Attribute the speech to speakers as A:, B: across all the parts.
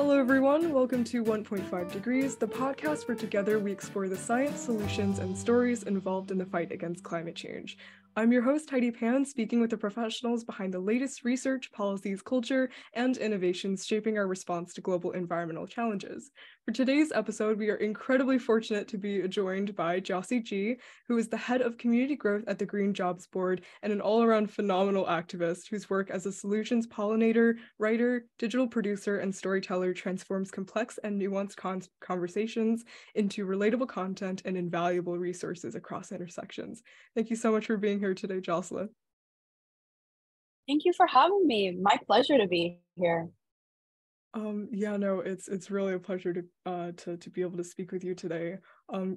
A: Hello everyone, welcome to 1.5 Degrees, the podcast where together we explore the science, solutions, and stories involved in the fight against climate change. I'm your host, Heidi Pan, speaking with the professionals behind the latest research, policies, culture, and innovations shaping our response to global environmental challenges. For today's episode, we are incredibly fortunate to be joined by Josse G, who is the head of community growth at the Green Jobs Board and an all-around phenomenal activist whose work as a solutions pollinator, writer, digital producer, and storyteller transforms complex and nuanced conversations into relatable content and invaluable resources across intersections. Thank you so much for being here today, Jocelyn.
B: Thank you for having me. My pleasure to be here.
A: It's really a pleasure to be able to speak with you today.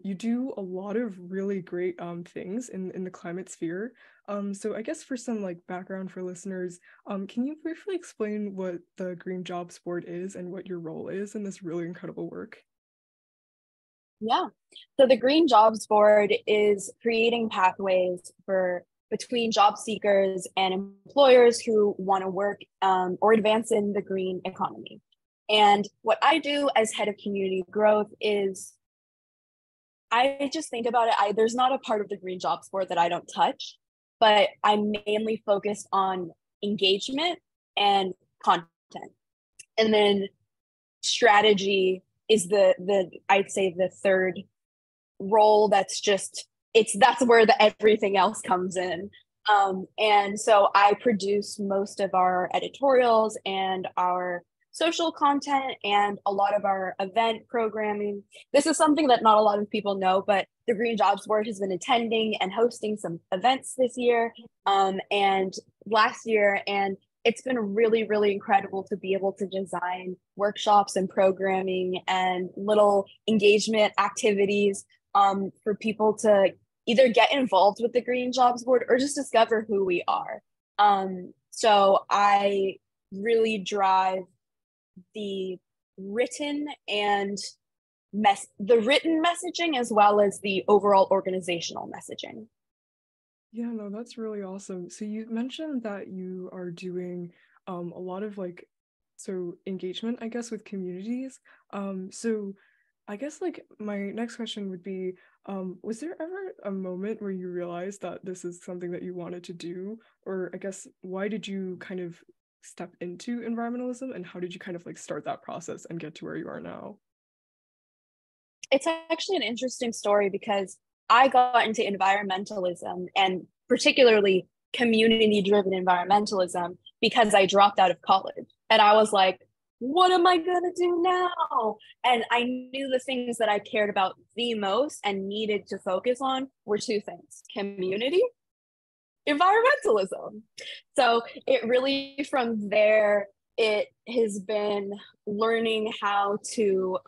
A: You do a lot of really great things in the climate sphere. So I guess for some background for listeners, can you briefly explain what the Green Jobs Board is and what your role is in this really incredible work?
B: Yeah, so the Green Jobs Board is creating pathways between job seekers and employers who want to work or advance in the green economy. And what I do as head of community growth is I just think about it. There's not a part of the Green Jobs Board that I don't touch, but I'm mainly focused on engagement and content. And then strategy is I'd say the third role that's where everything else comes in. And so I produce most of our editorials and our social content and a lot of our event programming. This is something that not a lot of people know, but the Green Jobs Board has been attending and hosting some events this year and last year. And it's been really, really incredible to be able to design workshops and programming and little engagement activities for people to either get involved with the Green Jobs Board or just discover who we are. So I really drive the written messaging as well as the overall organizational messaging.
A: Yeah, no, that's really awesome. So you mentioned that you are doing a lot of engagement, I guess, with communities. So I guess my next question would be, was there ever a moment where you realized that this is something that you wanted to do? Or I guess, why did you kind of step into environmentalism and how did you kind of start that process and get to where you are now?
B: It's actually an interesting story because I got into environmentalism and particularly community-driven environmentalism because I dropped out of college. And I was like, what am I going to do now? And I knew the things that I cared about the most and needed to focus on were two things: community, environmentalism. So it really, from there, it has been learning how to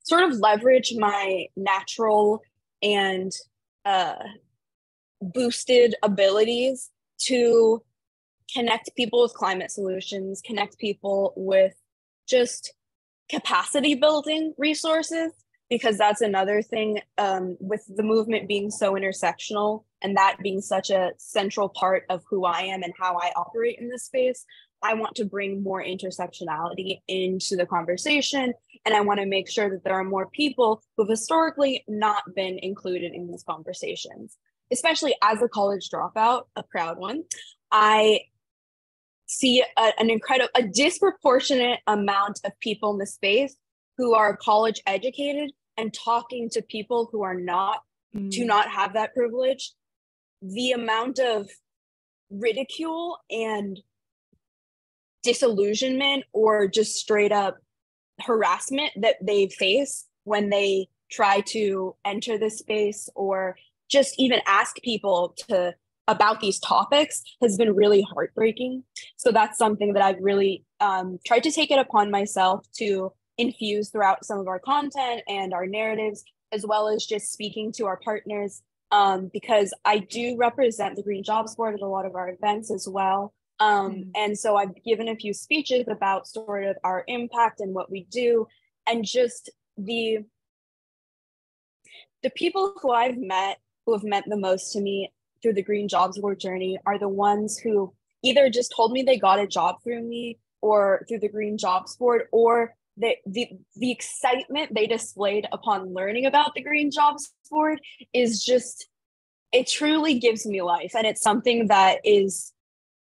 B: sort of leverage my natural and boosted abilities to connect people with climate solutions, connect people with just capacity building resources, because that's another thing with the movement being so intersectional and that being such a central part of who I am and how I operate in this space. I want to bring more intersectionality into the conversation, and I want to make sure that there are more people who've historically not been included in these conversations. Especially as a college dropout, a proud one, I see a disproportionate amount of people in the space who are college educated and talking to people who are not, do not have that privilege. The amount of ridicule and disillusionment or just straight up harassment that they face when they try to enter this space or just even ask people about these topics has been really heartbreaking. So that's something that I've really tried to take it upon myself to infuse throughout some of our content and our narratives, as well as just speaking to our partners, because I do represent the Green Jobs Board at a lot of our events as well. And so I've given a few speeches about sort of our impact and what we do, and just the people who have meant the most to me through the Green Jobs Board journey are the ones who either just told me they got a job through me or through the Green Jobs Board, or the excitement they displayed upon learning about the Green Jobs Board is just, it truly gives me life. And it's something that is,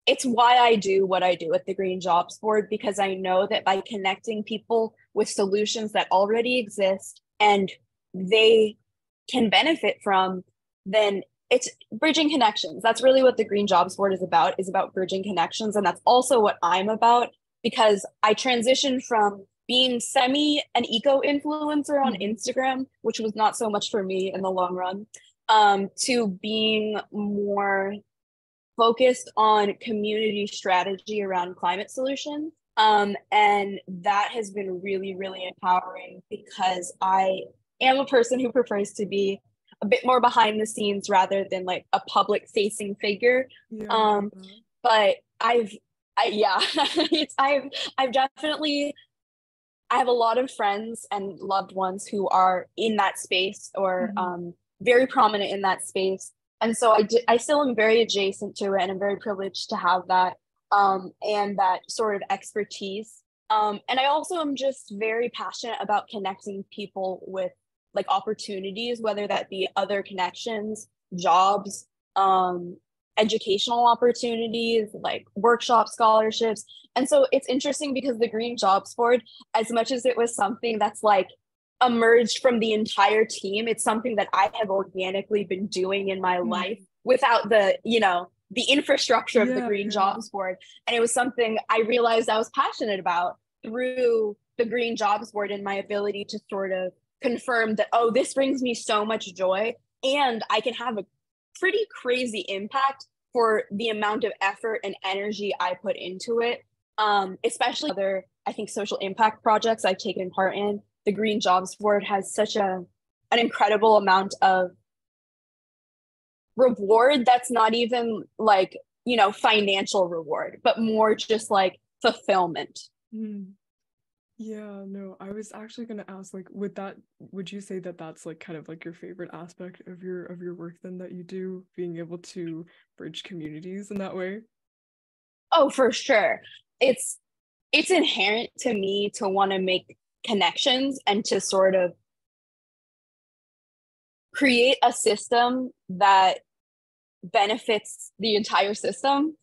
B: it's why I do what I do at the Green Jobs Board, because I know that by connecting people with solutions that already exist and they can benefit from, then it's bridging connections. That's really what the Green Jobs Board is about bridging connections. And that's also what I'm about, because I transitioned from being an eco-influencer on Instagram, which was not so much for me in the long run, to being more focused on community strategy around climate solutions. And that has been really, really empowering, because I am a person who prefers to be a bit more behind the scenes rather than like a public facing figure.
A: Yeah.
B: But I've definitely, I have a lot of friends and loved ones who are in that space, or very prominent in that space. And so I still am very adjacent to it, and I'm very privileged to have that, and that sort of expertise. And I also am just very passionate about connecting people with like opportunities, whether that be other connections, jobs, educational opportunities, like workshops, scholarships. And so it's interesting because the Green Jobs Board, as much as it was something that's like emerged from the entire team, it's something that I have organically been doing in my life without the, the infrastructure of the Green Jobs Board. And it was something I realized I was passionate about through the Green Jobs Board, and my ability to sort of confirm that, oh, this brings me so much joy, and I can have a pretty crazy impact for the amount of effort and energy I put into it. Especially other, I think, social impact projects I've taken part in. The Green Jobs Board has such an incredible amount of reward that's not even like, financial reward, but more just like fulfillment.
A: Yeah, no, I was actually going to ask, like, would you say that that's like kind of like your favorite aspect of your work then, that you do, being able to bridge communities in that way?
B: Oh, for sure. It's inherent to me to want to make connections and to sort of create a system that benefits the entire system,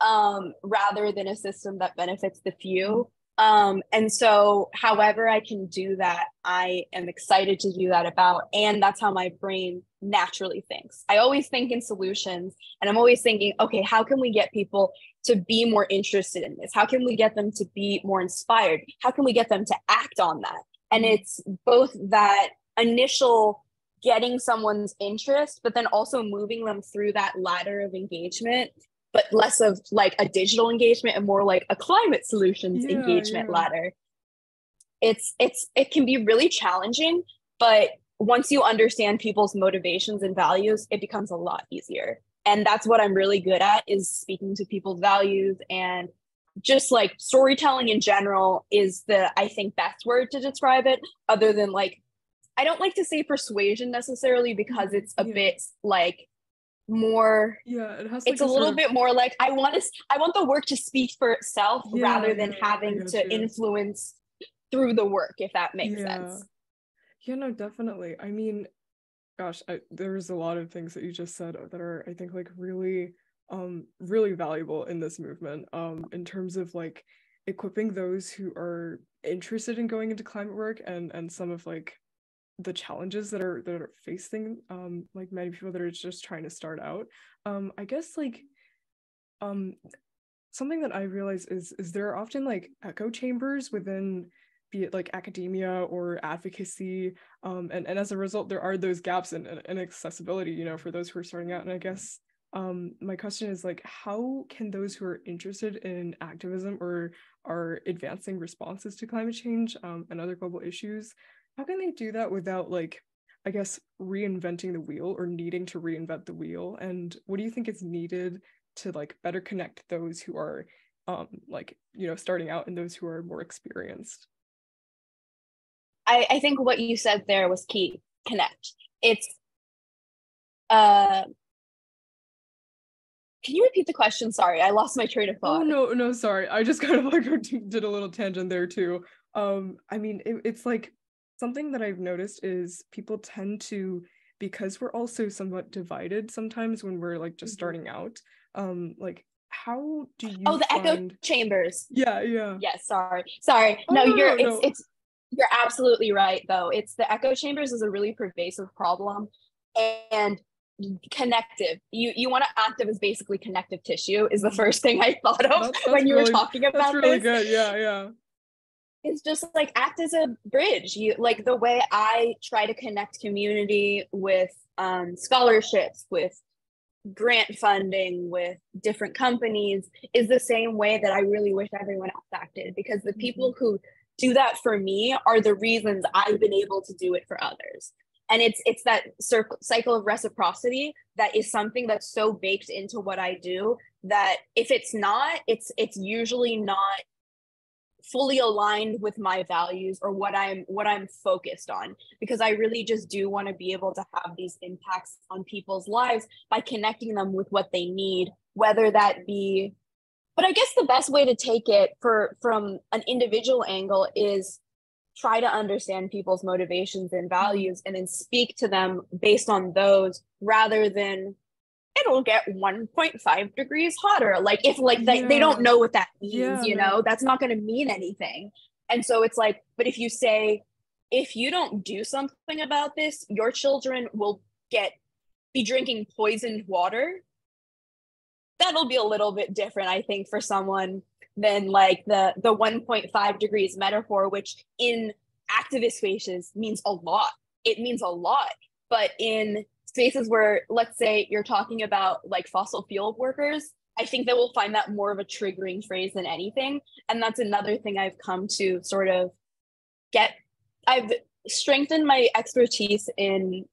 B: rather than a system that benefits the few. And so however I can do that, I am excited to do that about, and that's how my brain naturally thinks. I always think in solutions, and I'm always thinking, okay, how can we get people to be more interested in this? How can we get them to be more inspired? How can we get them to act on that? And it's both that initial getting someone's interest, but then also moving them through that ladder of engagement, but less of like a digital engagement and more like a climate solutions engagement ladder. It can be really challenging, but once you understand people's motivations and values, it becomes a lot easier. And that's what I'm really good at, is speaking to people's values, and just like storytelling in general is the, I think, best word to describe it, other than like, I don't like to say persuasion necessarily, because it's a bit like more,
A: it has
B: it's a little bit more like I want the work to speak for itself, rather than having to influence through the work, if that makes sense.
A: Yeah, no, definitely. I mean, gosh, there's a lot of things that you just said that are, I think, like really really valuable in this movement, in terms of like equipping those who are interested in going into climate work, and some of like the challenges that are facing like many people that are just trying to start out. I guess like something that I realize is there are often like echo chambers within, be it like academia or advocacy, and as a result there are those gaps in accessibility, for those who are starting out. And I guess my question is like, how can those who are interested in activism or are advancing responses to climate change and other global issues, how can they do that without, like, I guess, reinventing the wheel or needing to reinvent the wheel? And what do you think is needed to like better connect those who are like, starting out and those who are more experienced?
B: I think what you said there was key. Connect. It's Can you repeat the question? Sorry, I lost my train of
A: Oh,
B: thought.
A: no, sorry. I just kind of like did a little tangent there too. I mean, it's like something that I've noticed is people tend to, because we're also somewhat divided sometimes when we're like just starting out. Like, how do you
B: Oh, the echo
A: find?
B: chambers.
A: Yeah.
B: Yes, sorry.
A: Oh,
B: No,
A: no.
B: you're absolutely right though. It's the echo chambers is a really pervasive problem, and connective. You want to active is basically connective tissue is the first thing I thought of when you were talking
A: That's
B: about
A: really
B: this.
A: good. Yeah.
B: It's just like act as a bridge. You like the way I try to connect community with scholarships, with grant funding, with different companies is the same way that I really wish everyone else acted, because the people who do that for me are the reasons I've been able to do it for others. And it's that cycle of reciprocity that is something that's so baked into what I do that if it's not, it's usually not fully aligned with my values or what I'm focused on, because I really just do want to be able to have these impacts on people's lives by connecting them with what they need, whether that be, but I guess the best way to take it from an individual angle is try to understand people's motivations and values and then speak to them based on those, rather than it'll get 1.5 degrees hotter. Like if like they don't know what that means,
A: Yeah, no.
B: that's not going to mean anything. And so it's like, but if you say, if you don't do something about this, your children will be drinking poisoned water. That'll be a little bit different, I think, for someone than like the 1.5 degrees metaphor, which in activist spaces means a lot. It means a lot. But in spaces where, let's say, you're talking about like fossil fuel workers, I think that we'll find that more of a triggering phrase than anything. And that's another thing I've come to sort of I've strengthened my expertise in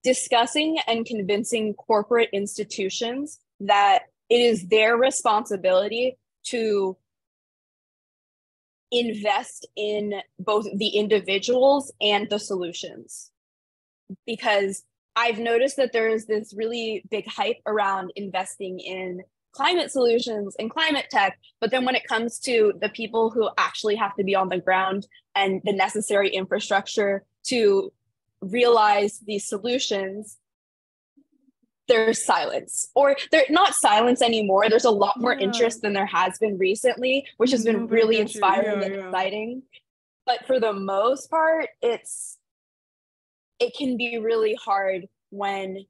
B: discussing and convincing corporate institutions that it is their responsibility to invest in both the individuals and the solutions. Because I've noticed that there's this really big hype around investing in climate solutions and climate tech, but then when it comes to the people who actually have to be on the ground and the necessary infrastructure to realize these solutions, there's silence, or they're not silence anymore. There's a lot more interest than there has been recently, which has been really inspiring and exciting. But for the most part, it can be really hard when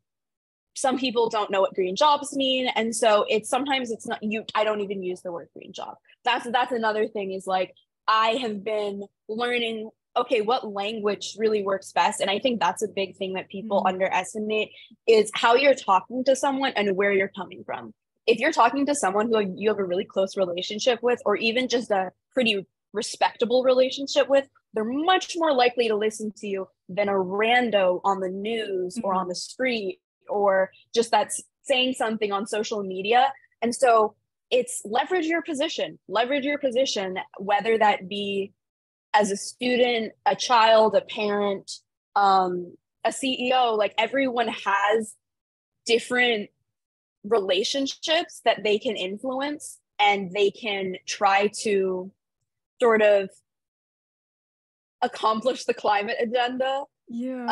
B: some people don't know what green jobs mean. And so sometimes it's not I don't even use the word green job. That's another thing, is like, I have been learning, okay, what language really works best. And I think that's a big thing that people underestimate, is how you're talking to someone and where you're coming from. If you're talking to someone who you have a really close relationship with, or even just a pretty respectable relationship with, they're much more likely to listen to you than a rando on the news or on the street, or just that's saying something on social media. And so it's leverage your position, whether that be as a student, a child, a parent, a CEO. Like, everyone has different relationships that they can influence, and they can try to sort of accomplish the climate agenda. Yeah.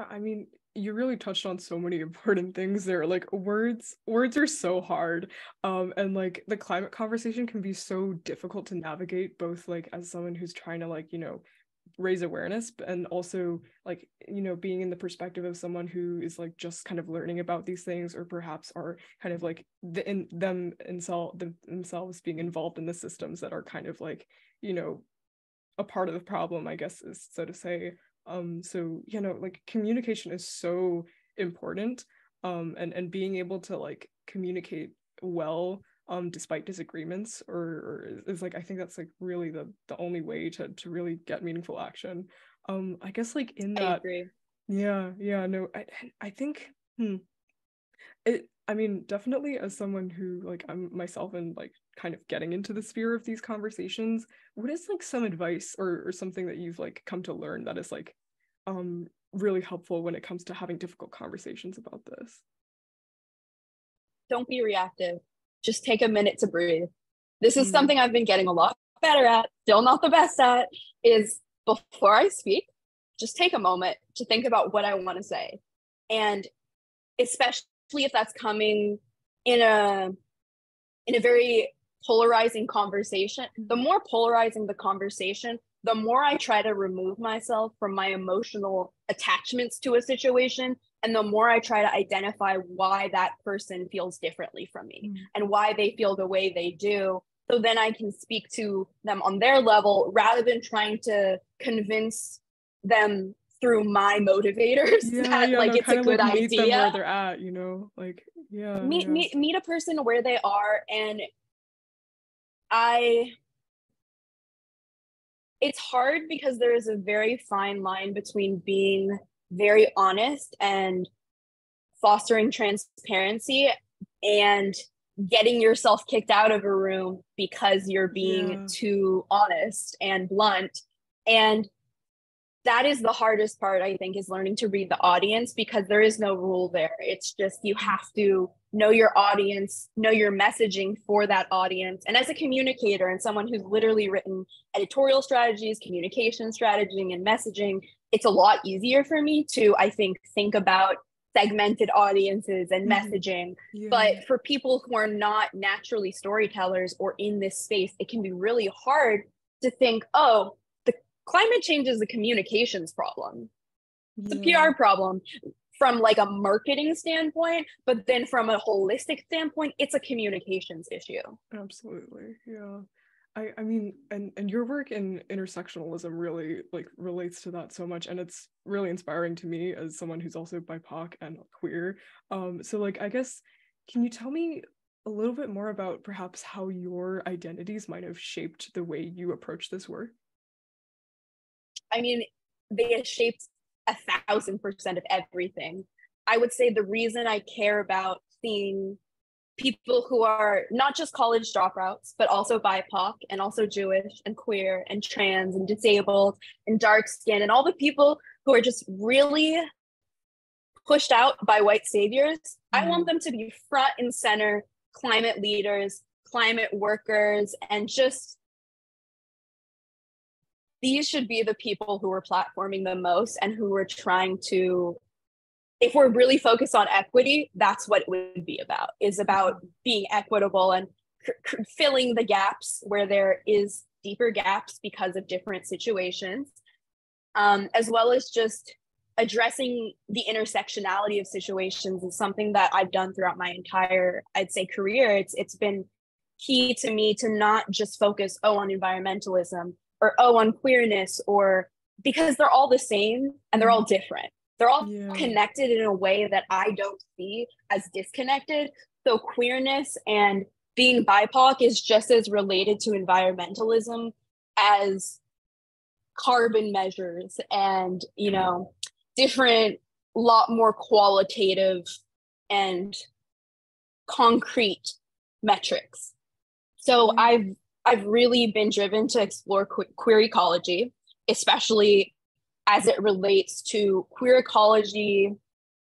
A: I mean, you really touched on so many important things there. Like, words are so hard, and like the climate conversation can be so difficult to navigate, both like as someone who's trying to, like, raise awareness, and also like, being in the perspective of someone who is like just kind of learning about these things, or perhaps are kind of like themselves being involved in the systems that are kind of like, a part of the problem, I guess, is so to say. So like, communication is so important, and being able to like communicate well, despite disagreements, or is like, I think that's like really the only way to really get meaningful action. I guess like in that,
B: I agree.
A: No, I think I mean, definitely as someone who, like, I'm myself and like kind of getting into the sphere of these conversations, what is like some advice or something that you've like come to learn that is like really helpful when it comes to having difficult conversations about this?
B: Don't be reactive. Just take a minute to breathe. This is something I've been getting a lot better at, still not the best at, is before I speak, just take a moment to think about what I want to say. And especially if that's coming in a very polarizing conversation, the more polarizing the conversation, the more I try to remove myself from my emotional attachments to a situation, and the more I try to identify why that person feels differently from me and why they feel the way they do. So then I can speak to them on their level rather than trying to convince them through my motivators that like it's a good
A: like
B: idea.
A: Meet them where they're at, like
B: meet a person where they are. And it's hard because there is a very fine line between being very honest and fostering transparency and getting yourself kicked out of a room because you're being too honest and blunt. And that is the hardest part, I think, is learning to read the audience, because there is no rule there. It's just, you have to know your audience, know your messaging for that audience. And as a communicator and someone who's literally written editorial strategies, communication strategy, and messaging, it's a lot easier for me to, I think about segmented audiences and messaging. But for people who are not naturally storytellers or in this space, it can be really hard to think, oh, climate change is a communications problem. It's a PR problem from like a marketing standpoint, but then from a holistic standpoint, it's a communications issue.
A: Absolutely. Yeah. I mean, and your work in intersectionalism really like relates to that so much, and it's really inspiring to me as someone who's also BIPOC and queer. So like, I guess, can you tell me a little bit more about perhaps how your identities might have shaped the way you approach this work?
B: I mean, they have shaped 1,000% of everything. I would say the reason I care about seeing people who are not just college dropouts, but also BIPOC and also Jewish and queer and trans and disabled and dark skin and all the people who are just really pushed out by white saviors. I want them to be front and center climate leaders, climate workers, and just these should be the people who are platforming the most and who are trying to, if we're really focused on equity, that's what it would be about, is about being equitable and filling the gaps where there is deeper gaps because of different situations, as well as just addressing the intersectionality of situations is something that I've done throughout my entire, I'd say, career. It's been key to me to not just focus, on environmentalism, or on queerness, or because they're all the same and they're all different. They're all connected in a way that I don't see as disconnected. So queerness and being BIPOC is just as related to environmentalism as carbon measures and, different, lot more qualitative and concrete metrics. So I've really been driven to explore queer ecology, especially as it relates to queer ecology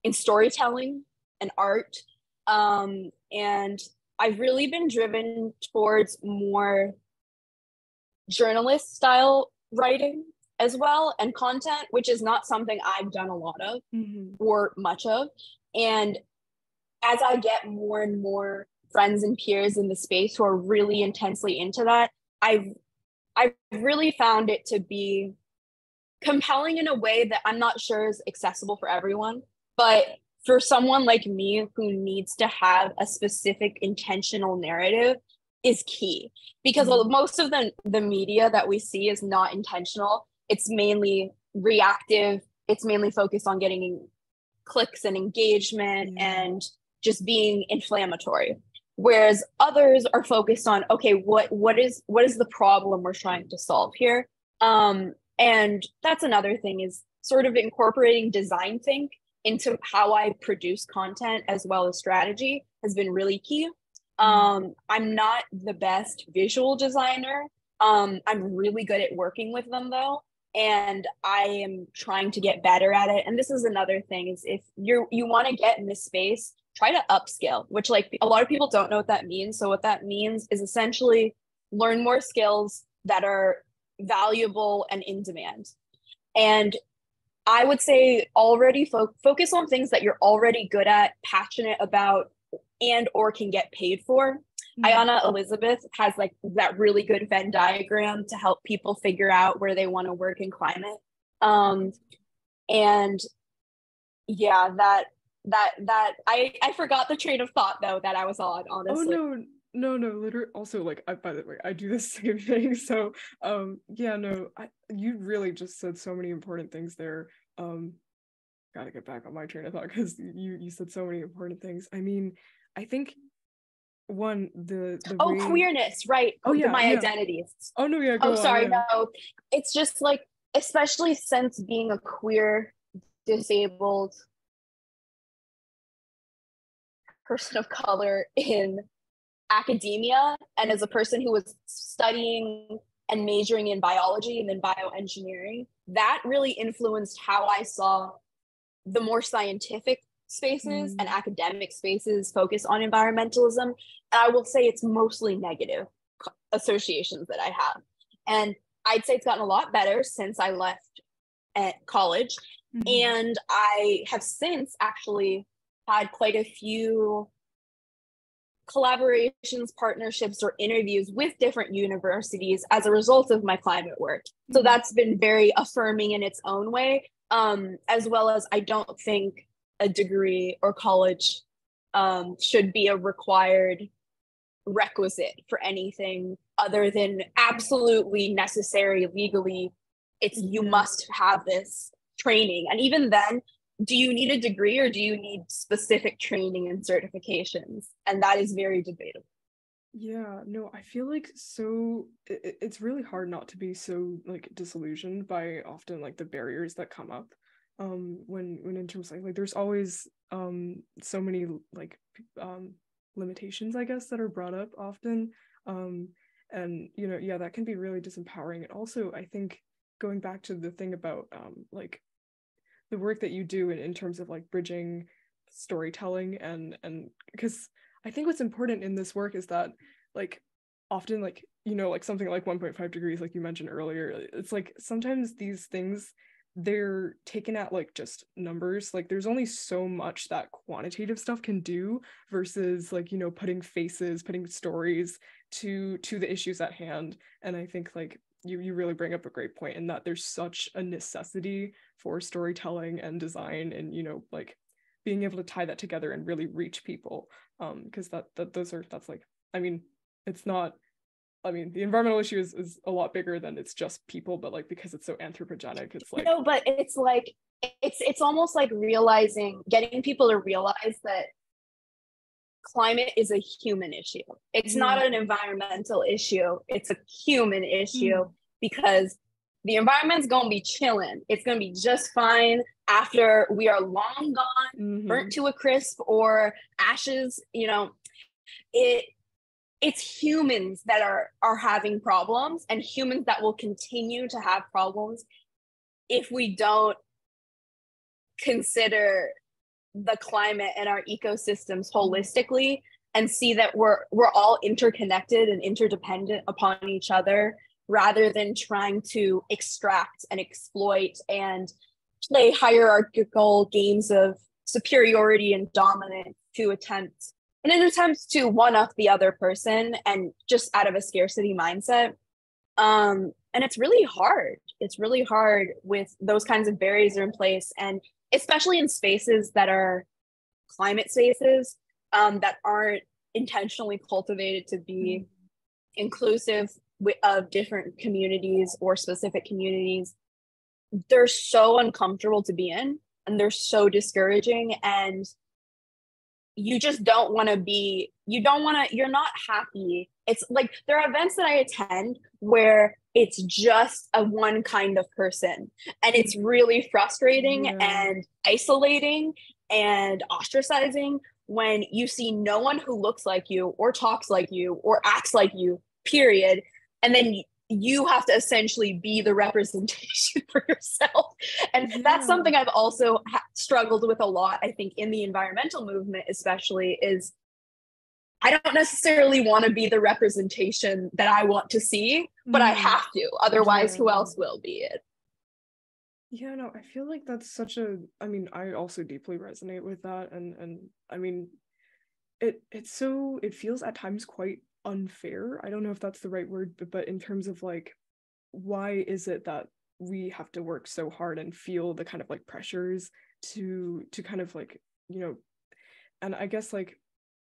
B: in storytelling and art. And I've really been driven towards more journalist style writing as well, and content, which is not something I've done a lot of or much of. And as I get more and more friends and peers in the space who are really intensely into that, I've really found it to be compelling in a way that I'm not sure is accessible for everyone. But for someone like me who needs to have a specific intentional narrative is key, because most of the media that we see is not intentional. It's mainly reactive. It's mainly focused on getting clicks and engagement and just being inflammatory. Whereas others are focused on, okay, what is the problem we're trying to solve here? And that's another thing, is sort of incorporating design think into how I produce content as well as strategy has been really key. I'm not the best visual designer. I'm really good at working with them though. and I am trying to get better at it. And this is another thing, is if you want to get in this space, try to upskill, which like a lot of people don't know what that means. So what that means is essentially learn more skills that are valuable and in demand. And I would say already focus on things that you're already good at, passionate about, and or can get paid for. Ayana Elizabeth has like that really good Venn diagram to help people figure out where they want to work in climate. And yeah, that I forgot the train of thought though that I was on, honestly.
A: Oh no, literally. Also, like, by the way, I do the same thing. So, yeah, no, you really just said so many important things there. Gotta get back on my train of thought because you said so many important things. I mean, I think one the way...
B: queerness, right?
A: Oh yeah,
B: my
A: yeah.
B: identities.
A: Oh no, yeah. Go on,
B: sorry,
A: yeah.
B: no. It's just like, especially since being a queer, disabled person of color in academia, and as a person who was studying and majoring in biology and then bioengineering, that really influenced how I saw the more scientific spaces and academic spaces focus on environmentalism. And I will say it's mostly negative associations that I have. And I'd say it's gotten a lot better since I left at college. And I have since actually had quite a few collaborations, partnerships, or interviews with different universities as a result of my climate work. So that's been very affirming in its own way, as well as I don't think a degree or college should be a required requisite for anything other than absolutely necessary legally. It's you must have this training. And even then, do you need a degree or do you need specific training and certifications? And that is very debatable.
A: Yeah, no, I feel like it's really hard not to be so like disillusioned by often like the barriers that come up when in terms of like there's always so many like limitations, I guess, that are brought up often, and you know, yeah, that can be really disempowering. And also I think going back to the thing about like the work that you do in terms of like bridging storytelling and because I think what's important in this work is that like often like, you know, like something like 1.5 degrees like you mentioned earlier, it's like sometimes these things they're taken at like just numbers. Like there's only so much that quantitative stuff can do versus like, you know, putting faces, putting stories to the issues at hand. And I think like you really bring up a great point in that there's such a necessity for storytelling and design and, you know, like being able to tie that together and really reach people, because that's like, I mean, it's not, I mean, the environmental issue is a lot bigger than it's just people, but like because it's so anthropogenic, it's like,
B: no, but it's like it's almost like getting people to realize that climate is a human issue. It's not an environmental issue, it's a human issue, because the environment's gonna be chilling. It's gonna be just fine after we are long gone, burnt to a crisp, or ashes. You know, it's humans that are having problems, and humans that will continue to have problems if we don't consider the climate and our ecosystems holistically and see that we're all interconnected and interdependent upon each other, rather than trying to extract and exploit and play hierarchical games of superiority and dominance in an attempt to one up the other person, and just out of a scarcity mindset. And it's really hard. It's really hard with those kinds of barriers are in place, and especially in spaces that are climate spaces, that aren't intentionally cultivated to be inclusive of different communities or specific communities. They're so uncomfortable to be in, and they're so discouraging, and you just don't want to be, you're not happy. It's like there are events that I attend where it's just a one kind of person, and it's really frustrating and isolating and ostracizing when you see no one who looks like you or talks like you or acts like you, period. And then you have to essentially be the representation for yourself. And that's something I've also struggled with a lot, I think, in the environmental movement, especially, is I don't necessarily want to be the representation that I want to see, but I have to. Otherwise, who else will be it?
A: Yeah, no, I feel like that's such a, I mean, I also deeply resonate with that. And I mean, it feels at times quite unfair. I don't know if that's the right word, but in terms of like, why is it that we have to work so hard and feel the kind of like pressures to kind of like, you know, and I guess like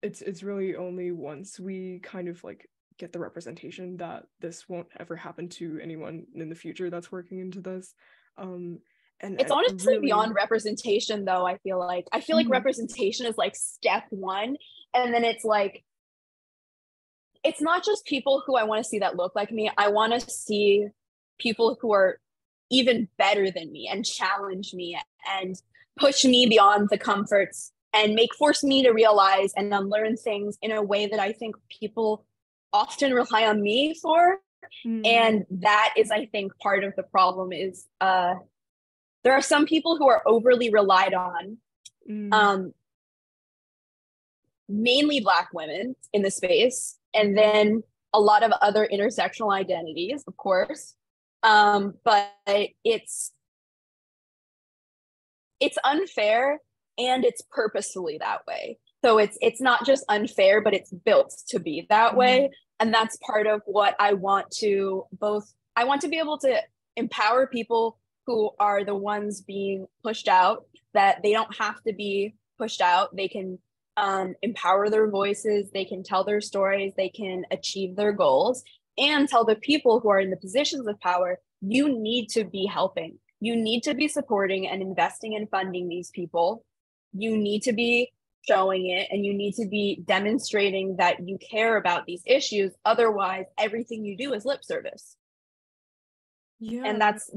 A: it's really only once we kind of like get the representation that this won't ever happen to anyone in the future that's working into this. And
B: it's honestly
A: really...
B: beyond representation, though. I feel like representation is like step one, and then it's like, it's not just people who I want to see that look like me. I want to see people who are even better than me and challenge me and push me beyond the comforts and force me to realize and unlearn things in a way that I think people often rely on me for. And that is, I think, part of the problem is there are some people who are overly relied on, mainly Black women in the space, and then a lot of other intersectional identities, of course. But it's unfair, and it's purposefully that way. So it's not just unfair, but it's built to be that way. And that's part of what I want to be able to empower people who are the ones being pushed out, that they don't have to be pushed out. They can empower their voices, they can tell their stories, they can achieve their goals, and tell the people who are in the positions of power, you need to be helping. You need to be supporting and investing and funding these people. You need to be showing it, and you need to be demonstrating that you care about these issues. Otherwise, everything you do is lip service. And that's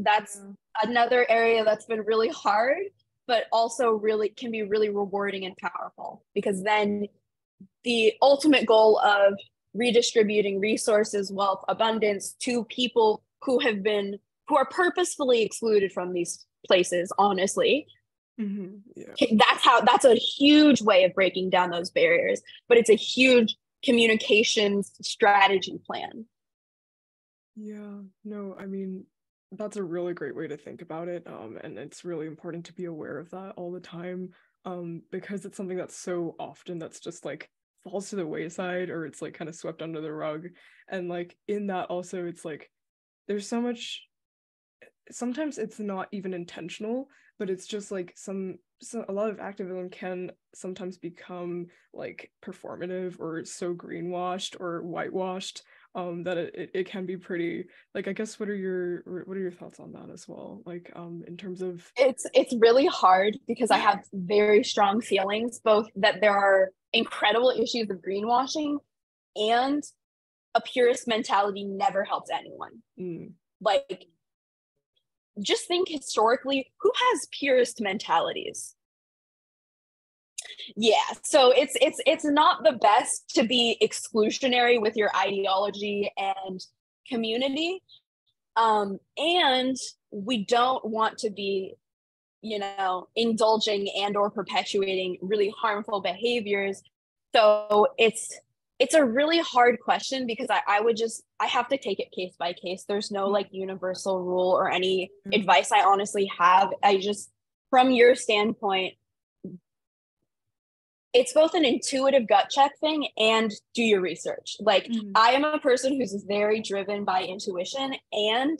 B: another area that's been really hard, but also really can be really rewarding and powerful, because then the ultimate goal of redistributing resources, wealth, abundance to people who are purposefully excluded from these places, honestly. That's a huge way of breaking down those barriers, but it's a huge communications strategy plan.
A: Yeah, no, I mean, that's a really great way to think about it. And it's really important to be aware of that all the time, because it's something that's so often that's just like falls to the wayside, or it's like kind of swept under the rug. And like in that also, it's like there's so much, sometimes it's not even intentional, but it's just like a lot of activism can sometimes become like performative or so greenwashed or whitewashed, that it can be pretty, like, I guess what are your thoughts on that as well, like in terms of...
B: It's really hard, because I have very strong feelings, both that there are incredible issues of greenwashing, and a purist mentality never helps anyone. Like, just think historically, who has purist mentalities? Yeah, so it's not the best to be exclusionary with your ideology and community, and we don't want to be, indulging and or perpetuating really harmful behaviors. So it's a really hard question, because I have to take it case by case. There's no like universal rule or any advice I honestly have. I just, from your standpoint, it's both an intuitive gut check thing and do your research. Like, I am a person who's very driven by intuition, and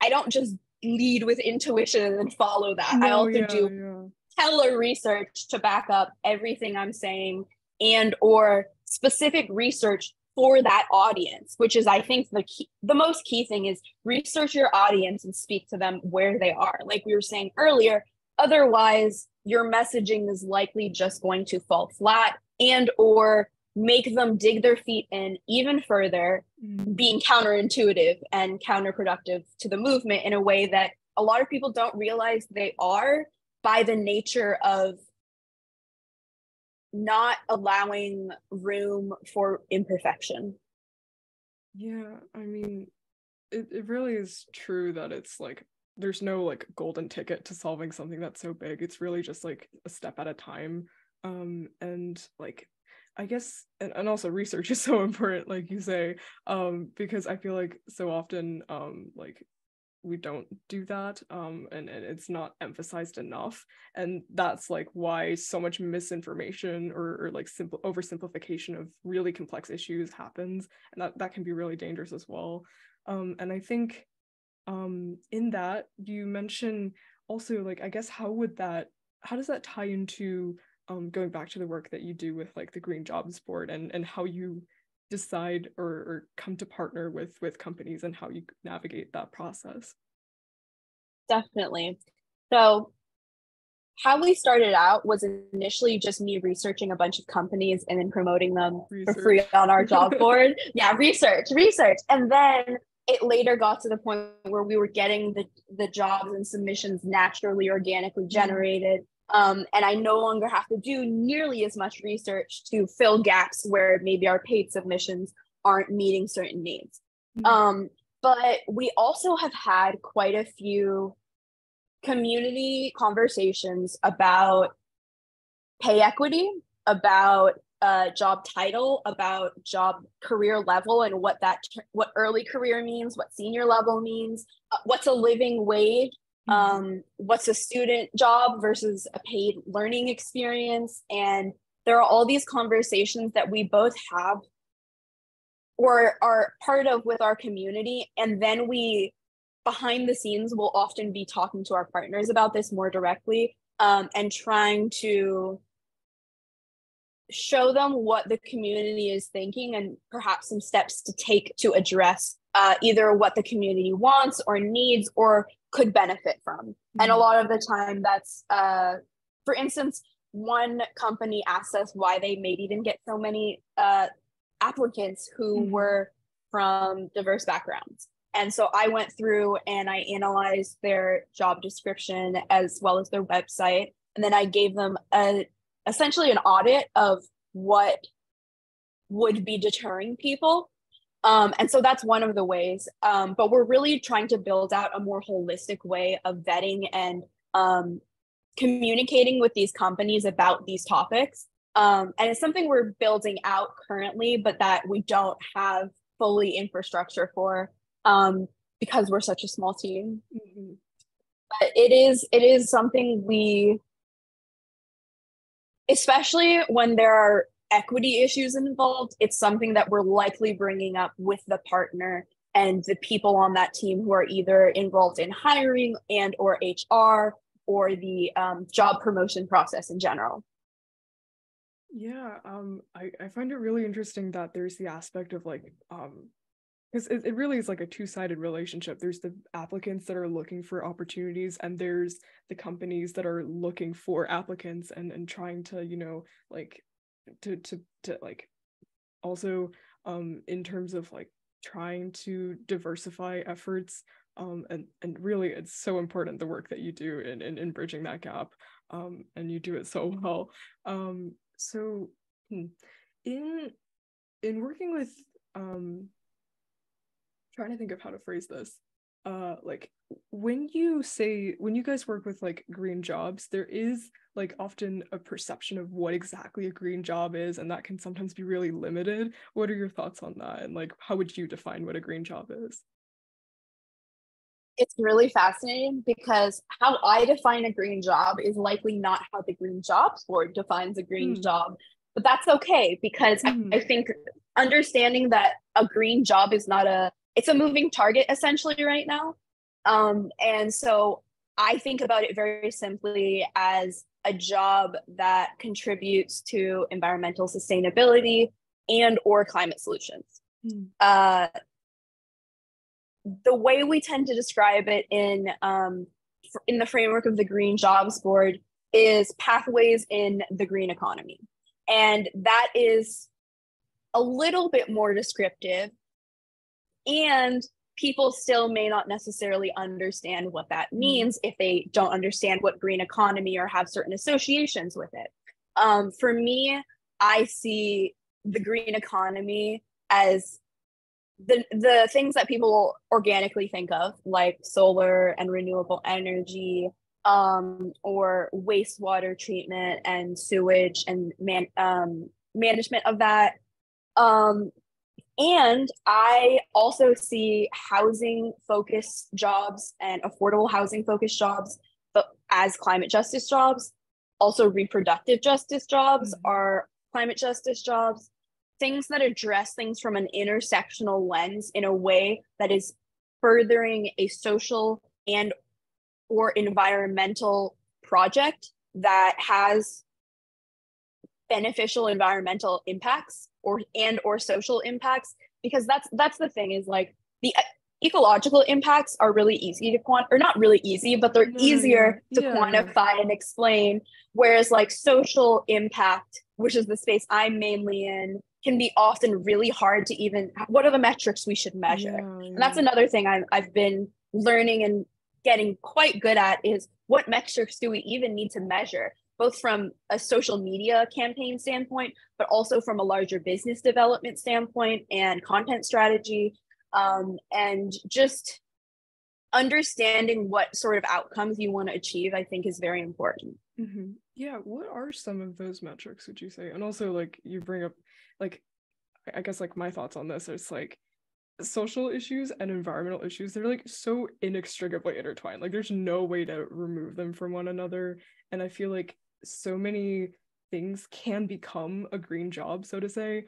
B: I don't just lead with intuition and then follow that. I also do stellar research to back up everything I'm saying, and or specific research for that audience, which is, I think, the most key thing is research your audience and speak to them where they are. Like we were saying earlier, otherwise your messaging is likely just going to fall flat and or make them dig their feet in even further, being counterintuitive and counterproductive to the movement in a way that a lot of people don't realize they are, by the nature of not allowing room for imperfection.
A: Yeah, I mean, it really is true that it's like there's no like golden ticket to solving something that's so big. It's really just like a step at a time. And like I guess and also research is so important, like you say, because I feel like so often like we don't do that, and it's not emphasized enough, and that's like why so much misinformation or like simple oversimplification of really complex issues happens, and that can be really dangerous as well. And I think in that you mention also like I guess how does that tie into going back to the work that you do with like the Green Jobs Board, and how you decide or come to partner with companies and how you navigate that process?
B: Definitely. So how we started out was initially just me researching a bunch of companies and then promoting them for free on our job board. Yeah, research. And then it later got to the point where we were getting the jobs and submissions naturally, organically generated. And I no longer have to do nearly as much research to fill gaps where maybe our paid submissions aren't meeting certain needs. But we also have had quite a few community conversations about pay equity, about job title, about job career level, and what early career means, what senior level means, what's a living wage, what's a student job versus a paid learning experience. And there are all these conversations that we both have or are part of with our community. And then we, behind the scenes, will often be talking to our partners about this more directly, and trying to show them what the community is thinking and perhaps some steps to take to address either what the community wants or needs or could benefit from. And a lot of the time that's, for instance, one company asked us why they maybe didn't get so many applicants who were from diverse backgrounds. And so I went through and I analyzed their job description as well as their website. And then I gave them essentially an audit of what would be deterring people. And so that's one of the ways. But we're really trying to build out a more holistic way of vetting and communicating with these companies about these topics. And it's something we're building out currently, but that we don't have fully infrastructure for, because we're such a small team. But it is something we, especially when there are equity issues involved, it's something that we're likely bringing up with the partner and the people on that team who are either involved in hiring and or HR or the job promotion process in general.
A: Yeah, I find it really interesting that there's the aspect of like, because it really is like a two-sided relationship. There's the applicants that are looking for opportunities, and there's the companies that are looking for applicants and trying to, you know, like to like also in terms of like trying to diversify efforts, and really it's so important the work that you do in bridging that gap, and you do it so well. So in working with trying to think of how to phrase this, like when you guys work with like green jobs, there is like often a perception of what exactly a green job is, and that can sometimes be really limited. What are your thoughts on that, and like how would you define what a green job is?
B: It's really fascinating because how I define a green job is likely not how the Green Jobs Board defines a green job, but that's okay because I think understanding that a green job is it's a moving target essentially right now. And so I think about it very simply as a job that contributes to environmental sustainability and or climate solutions. The way we tend to describe it in the framework of the Green Jobs Board is pathways in the green economy. And that is a little bit more descriptive, and people still may not necessarily understand what that means if they don't understand what green economy or have certain associations with it. For me, I see the green economy as the things that people organically think of, like solar and renewable energy, or wastewater treatment and sewage and management of that. And I also see housing focused jobs and affordable housing focused jobs, but as climate justice jobs. Also, reproductive justice jobs are climate justice jobs. Things that address things from an intersectional lens in a way that is furthering a social and or environmental project that has beneficial environmental impacts or social impacts, because that's the thing, is like the ecological impacts are really easy to or not really easy, but they're easier to quantify and explain, whereas like social impact, which is the space I'm mainly in, can be often really hard to even, what are the metrics we should measure? And that's another thing I've been learning and getting quite good at, is what metrics do we even need to measure, both from a social media campaign standpoint, but also from a larger business development standpoint and content strategy, and just understanding what sort of outcomes you want to achieve, I think, is very important.
A: Mm-hmm. Yeah, what are some of those metrics, would you say? And also, like, you bring up, like, I guess, like, my thoughts on this is, like, social issues and environmental issues, they're, like, so inextricably intertwined. Like, there's no way to remove them from one another. And I feel like so many things can become a green job, so to say.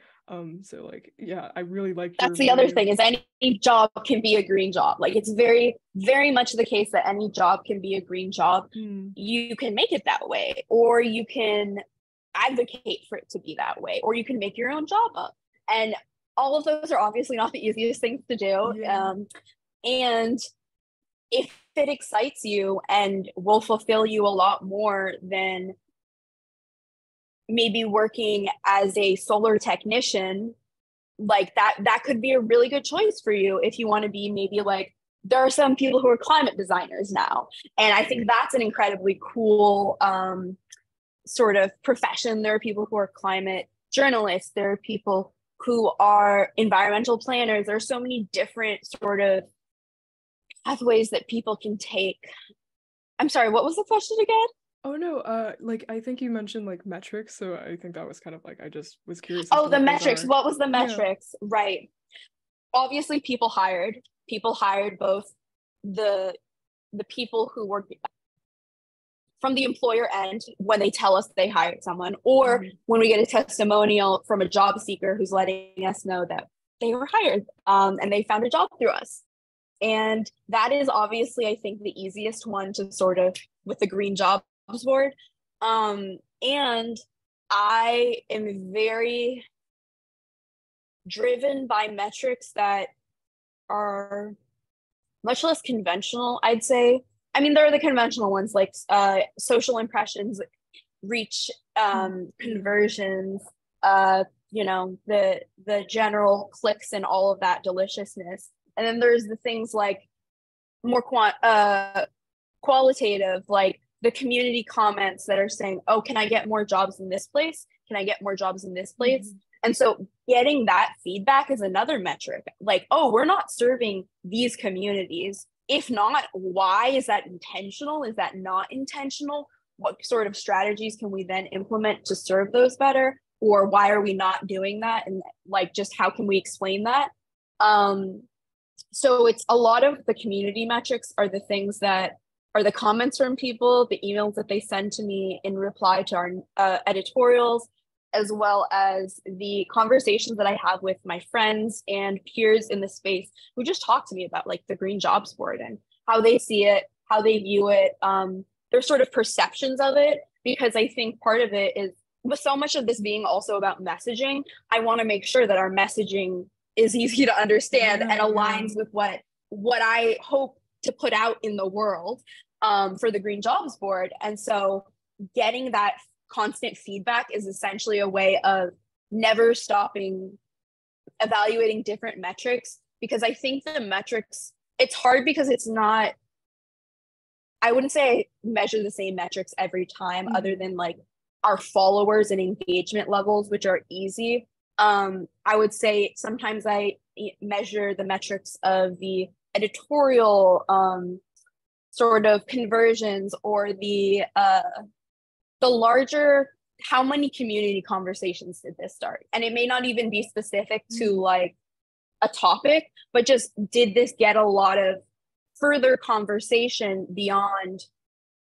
A: So, like, yeah, I really like
B: that's the other thing, is any job can be a green job. Like, it's very, very much the case that any job can be a green job. You can make it that way, or you can advocate for it to be that way, or you can make your own job up. And all of those are obviously not the easiest things to do. And if it excites you and will fulfill you a lot more than maybe working as a solar technician, like that could be a really good choice for you if you want to be, maybe, like, there are some people who are climate designers now, and I think that's an incredibly cool sort of profession. There are people who are climate journalists, there are people who are environmental planners. There are so many different sort of pathways that people can take. I'm sorry, what was the question again?
A: Oh no, like, I think you mentioned, like, metrics, so I think that was kind of like, I just was curious.
B: Oh, the metrics. What was the metrics? Right. Obviously, people hired both the people who work from the employer end when they tell us they hired someone, or when we get a testimonial from a job seeker who's letting us know that they were hired and they found a job through us. And that is obviously, I think, the easiest one to sort of, with the green jobs board. And I am very driven by metrics that are much less conventional, I'd say. I mean, there are the conventional ones, like social impressions, reach, conversions, you know, the general clicks and all of that deliciousness. And then there's the things like more qualitative, like the community comments that are saying, oh, can I get more jobs in this place? Can I get more jobs in this place? And so getting that feedback is another metric. Like, oh, we're not serving these communities. If not, why? Is that intentional? Is that not intentional? What sort of strategies can we then implement to serve those better? Or why are we not doing that? And, like, just how can we explain that? So it's a lot of the community metrics are the things that are the comments from people, the emails that they send to me in reply to our editorials, as well as the conversations that I have with my friends and peers in the space who just talk to me about, like, the green jobs board and how they see it, how they view it, their sort of perceptions of it. Because I think part of it is, with so much of this being also about messaging, I want to make sure that our messaging is easy to understand and aligns with what I hope to put out in the world for the green jobs board. And so getting that constant feedback is essentially a way of never stopping evaluating different metrics, because I think the metrics, it's hard because it's not, I wouldn't say I measure the same metrics every time, other than, like, our followers and engagement levels, which are easy. I would say sometimes I measure the metrics of the editorial sort of conversions, or the larger, how many community conversations did this start? And it may not even be specific to like a topic, but just did this get a lot of further conversation beyond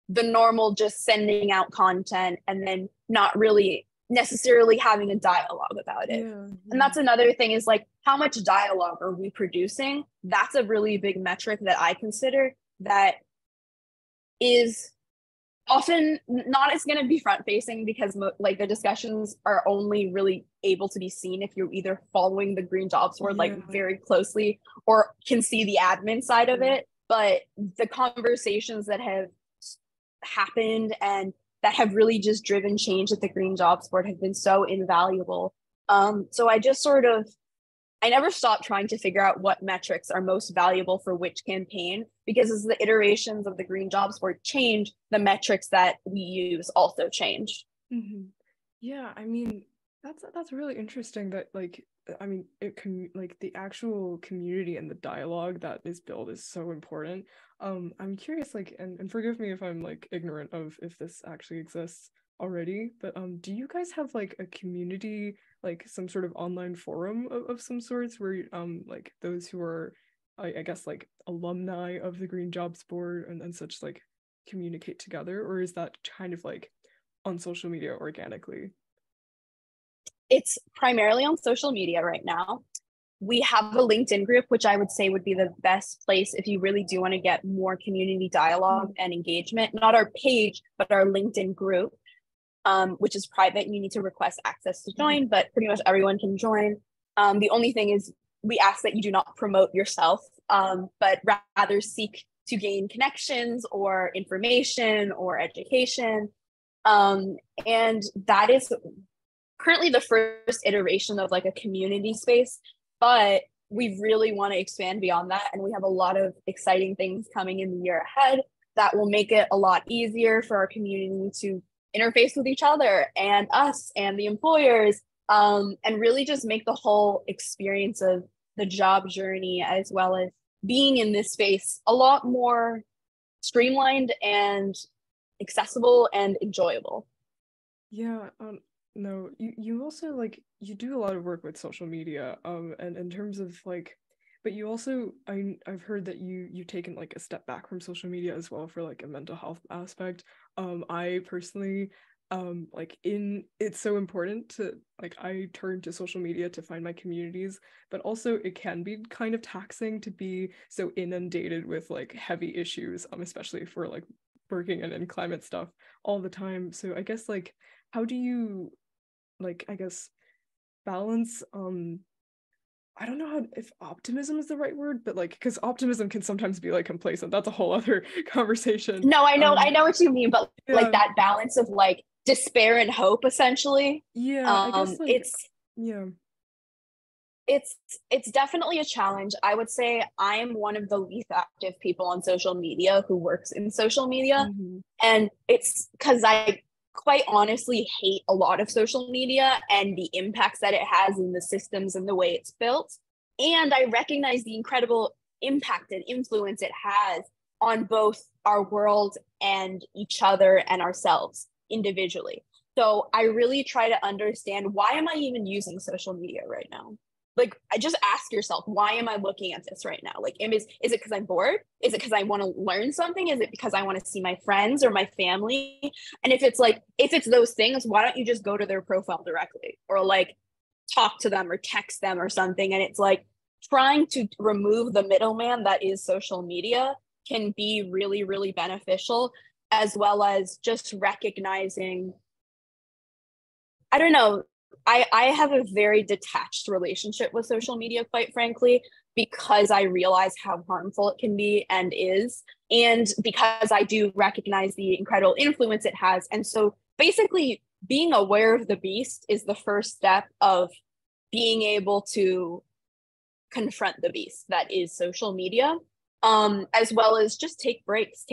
B: the normal just sending out content and then not really necessarily having a dialogue about it. And that's another thing, is like, how much dialogue are we producing? That's a really big metric that I consider, that is often not as going to be front facing, because like the discussions are only really able to be seen if you're either following the Green Jobs Board like very closely, or can see the admin side of it. But the conversations that have happened and that have really just driven change at the Green Jobs Board have been so invaluable. So I never stopped trying to figure out what metrics are most valuable for which campaign, because as the iterations of the Green Jobs Board change, the metrics that we use also change.
A: Yeah, I mean, that's really interesting that, like, I mean, it can, like, the actual community and the dialogue that is built is so important. I'm curious, like, and forgive me if I'm like ignorant of if this actually exists already, but do you guys have like a community, like some sort of online forum of some sorts where like those who are I guess like alumni of the Green Jobs Board and such like communicate together, or is that kind of like on social media organically?
B: It's primarily on social media right now. We have a LinkedIn group, which I would say would be the best place if you really do want to get more community dialogue and engagement. Not our page, but our LinkedIn group, which is private. You need to request access to join, but pretty much everyone can join. The only thing is we ask that you do not promote yourself, but rather seek to gain connections or information or education. And that is currently the first iteration of like a community space, but we really want to expand beyond that. And we have a lot of exciting things coming in the year ahead that will make it a lot easier for our community to interface with each other and us and the employers, and really just make the whole experience of the job journey, as well as being in this space, a lot more streamlined and accessible and enjoyable.
A: Yeah, no, you also like you do a lot of work with social media, and in terms of like, but you also I've heard that you've taken like a step back from social media as well for like a mental health aspect. I personally like it's so important to like I turn to social media to find my communities, but also it can be kind of taxing to be so inundated with like heavy issues, especially for like working in climate stuff all the time. So I guess like how do you like I guess balance I don't know how if optimism is the right word, but like because optimism can sometimes be like complacent. That's a whole other conversation.
B: No, I know what you mean, but
A: Yeah,
B: like that balance of like despair and hope, essentially.
A: yeah, I guess like yeah.
B: It's definitely a challenge. I would say I am one of the least active people on social media who works in social media. And it's because I quite honestly hate a lot of social media and the impacts that it has in the systems and the way it's built. And I recognize the incredible impact and influence it has on both our world and each other and ourselves individually. So I really try to understand, why am I even using social media right now? Like, I just ask yourself, why am I looking at this right now? Like, is it because I'm bored? Is it because I want to learn something? Is it because I want to see my friends or my family? And if it's those things, why don't you just go to their profile directly, or like talk to them or text them or something? And it's like trying to remove the middleman that is social media can be really, really beneficial, as well as just recognizing, I don't know, I have a very detached relationship with social media, quite frankly, because I realize how harmful it can be and is, and because I do recognize the incredible influence it has. And so basically being aware of the beast is the first step of being able to confront the beast that is social media, as well as just take breaks,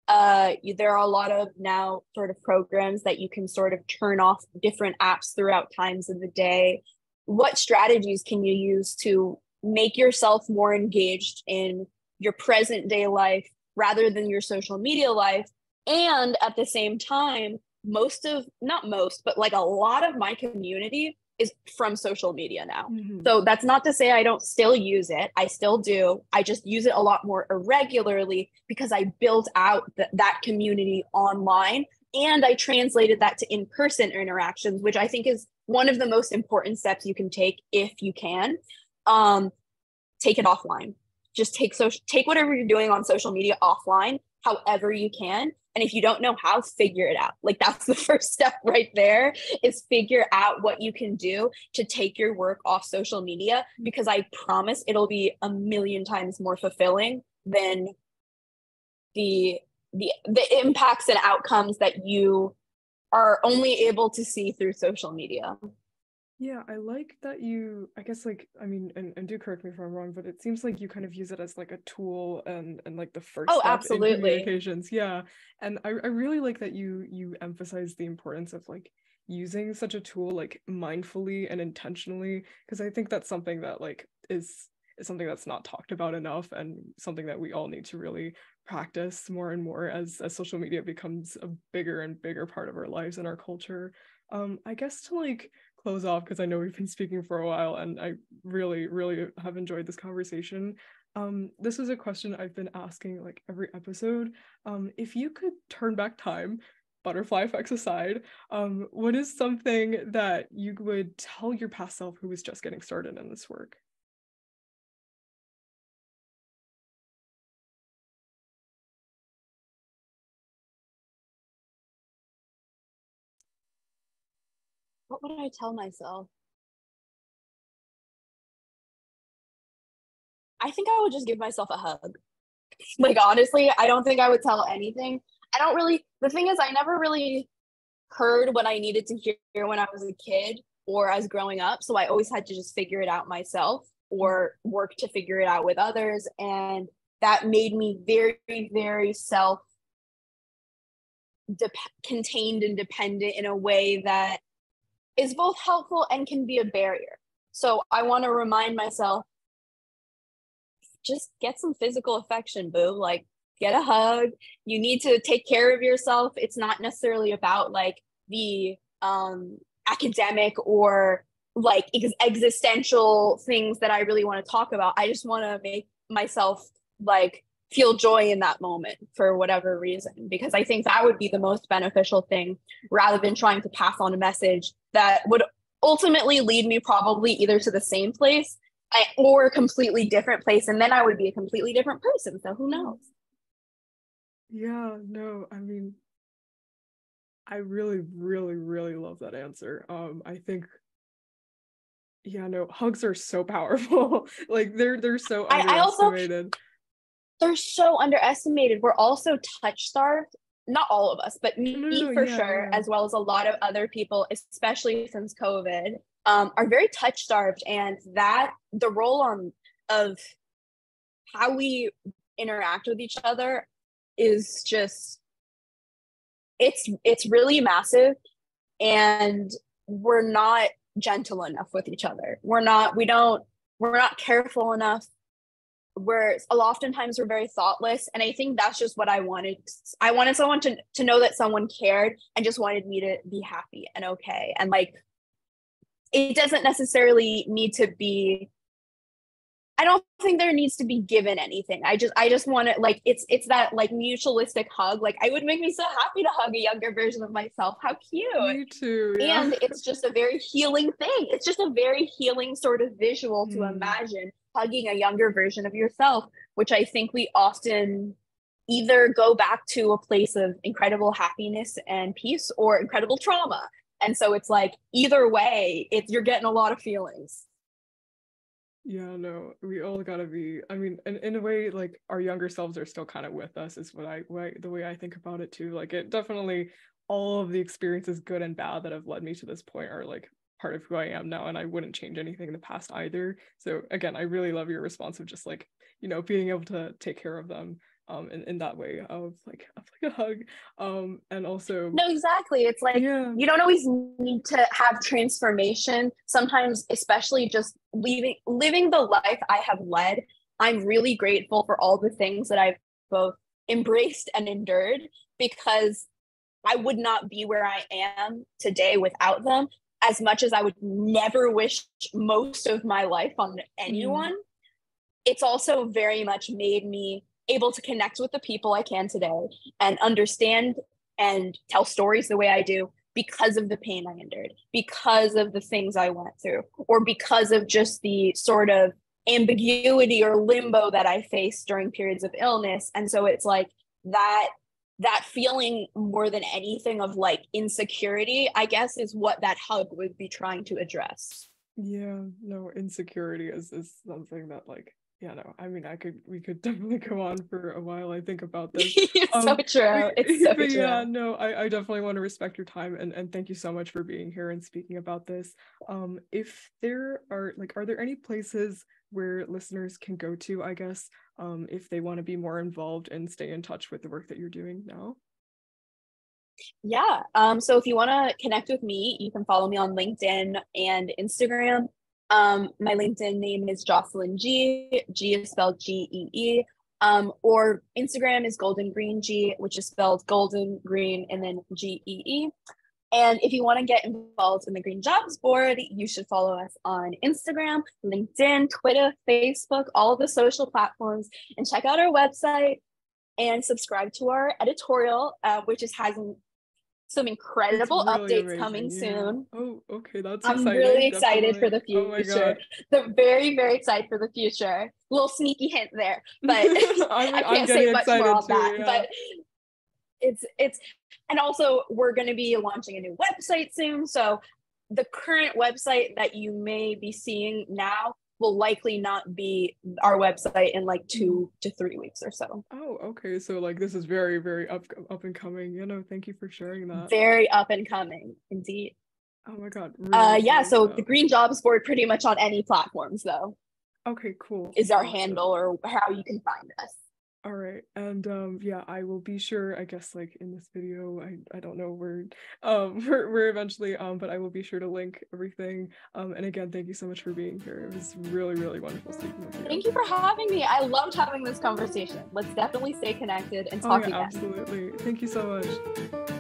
B: There are a lot of now sort of programs that you can sort of turn off different apps throughout times of the day. What strategies can you use to make yourself more engaged in your present day life rather than your social media life? And at the same time, not most, but like a lot of my community is from social media now.
A: Mm-hmm.
B: So that's not to say I don't still use it. I still do. I just use it a lot more irregularly because I built out that community online, and I translated that to in-person interactions, which I think is one of the most important steps you can take if you can. Take it offline. Just take whatever you're doing on social media offline, however you can. And if you don't know how, figure it out. Like, that's the first step right there, is figure out what you can do to take your work off social media, because I promise it'll be a million times more fulfilling than the impacts and outcomes that you are only able to see through social media.
A: Yeah, I like that you, I guess, like, I mean, and do correct me if I'm wrong, but it seems like you kind of use it as like a tool and like the first step
B: absolutely.
A: in communications. Yeah. And I really like that you emphasize the importance of like using such a tool like mindfully and intentionally, because I think that's something that like is something that's not talked about enough, and something that we all need to really practice more and more as social media becomes a bigger and bigger part of our lives and our culture. I guess to like close off, because I know we've been speaking for a while and I really, really have enjoyed this conversation. This is a question I've been asking like every episode. If you could turn back time, butterfly effects aside, what is something that you would tell your past self who was just getting started in this work?
B: What would I tell myself? I think I would just give myself a hug. Like, honestly, I don't think I would tell anything. The thing is, I never really heard what I needed to hear when I was a kid or as growing up. So I always had to just figure it out myself or work to figure it out with others. And that made me very, very contained and dependent in a way that is both helpful and can be a barrier. So I want to remind myself, just get some physical affection, boo. Like, get a hug. You need to take care of yourself. It's not necessarily about like the academic or like existential things that I really want to talk about. I just want to make myself like feel joy in that moment for whatever reason, because I think that would be the most beneficial thing, rather than trying to pass on a message that would ultimately lead me probably either to the same place or a completely different place, and then I would be a completely different person. So who knows?
A: Yeah, no, I mean, I really, really, really love that answer. I think, yeah, no, hugs are so powerful. Like they're so underestimated.
B: They're so underestimated. We're also touch starved. Not all of us, but me for sure, as well as a lot of other people, especially since COVID, are very touch starved, and that the role of how we interact with each other is just it's really massive, and we're not gentle enough with each other. We're not careful enough. Oftentimes we're very thoughtless, and I think that's just what I wanted. I wanted someone to know that someone cared and just wanted me to be happy and okay, and like it doesn't necessarily need to be, I don't think there needs to be given anything. I just want it, like it's that like mutualistic hug. Like, I would make me so happy to hug a younger version of myself. How cute.
A: Me too. Yeah.
B: And it's just a very healing thing. It's just a very healing sort of visual to imagine hugging a younger version of yourself, which I think we often either go back to a place of incredible happiness and peace or incredible trauma. And so it's like, either way, you're getting a lot of feelings.
A: Yeah, no, we all gotta be, I mean, in a way, like our younger selves are still kind of with us, is the way I think about it too. Like, it definitely, all of the experiences, good and bad, that have led me to this point are like part of who I am now, and I wouldn't change anything in the past either. So again, I really love your response of just like, you know, being able to take care of them. in that way of like a hug, and also
B: no, exactly, it's like you don't always need to have transformation. Sometimes, especially just living the life I have led, I'm really grateful for all the things that I've both embraced and endured, because I would not be where I am today without them. As much as I would never wish most of my life on anyone, it's also very much made me able to connect with the people I can today and understand and tell stories the way I do because of the pain I endured, because of the things I went through, or because of just the sort of ambiguity or limbo that I faced during periods of illness. And so it's like that feeling more than anything of like insecurity, I guess, is what that hug would be trying to address.
A: Yeah, no, insecurity is something that like, yeah, no, I mean, we could definitely go on for a while, I think, about this.
B: It's so true. It's so true.
A: Yeah, no, I definitely want to respect your time, and thank you so much for being here and speaking about this. If there are there any places where listeners can go to, I guess, if they want to be more involved and stay in touch with the work that you're doing now?
B: Yeah. So if you want to connect with me, you can follow me on LinkedIn and Instagram. My LinkedIn name is Jocelyn G. G is spelled G-E-E. Or Instagram is Golden Green G, which is spelled Golden Green and then G-E-E. And if you want to get involved in the Green Jobs Board, you should follow us on Instagram, LinkedIn, Twitter, Facebook, all of the social platforms, and check out our website and subscribe to our editorial, which is having some incredible really updates amazing. Coming soon.
A: Oh, okay, that's
B: I'm
A: exciting.
B: Really excited
A: definitely.
B: For the future. Oh my God. Very, very excited for the future. Little sneaky hint there, but I can't say much more on that. Yeah. But it's and also we're going to be launching a new website soon. So the current website that you may be seeing now will likely not be our website in like 2 to 3 weeks or so.
A: Oh, okay. So like this is very, very up and coming. Thank you for sharing that.
B: Very up and coming, indeed.
A: Oh my God. Really
B: yeah. So the Green Jobs Board pretty much on any platforms though.
A: Okay, cool.
B: Is our handle or how you can find us.
A: All right, and yeah, I will be sure, I guess, like in this video, I don't know where we're eventually but I will be sure to link everything. And again, thank you so much for being here. It was really, really wonderful speaking with you.
B: Thank you for having me. I loved having this conversation. Let's definitely stay connected and talk again.
A: Absolutely. Thank you so much.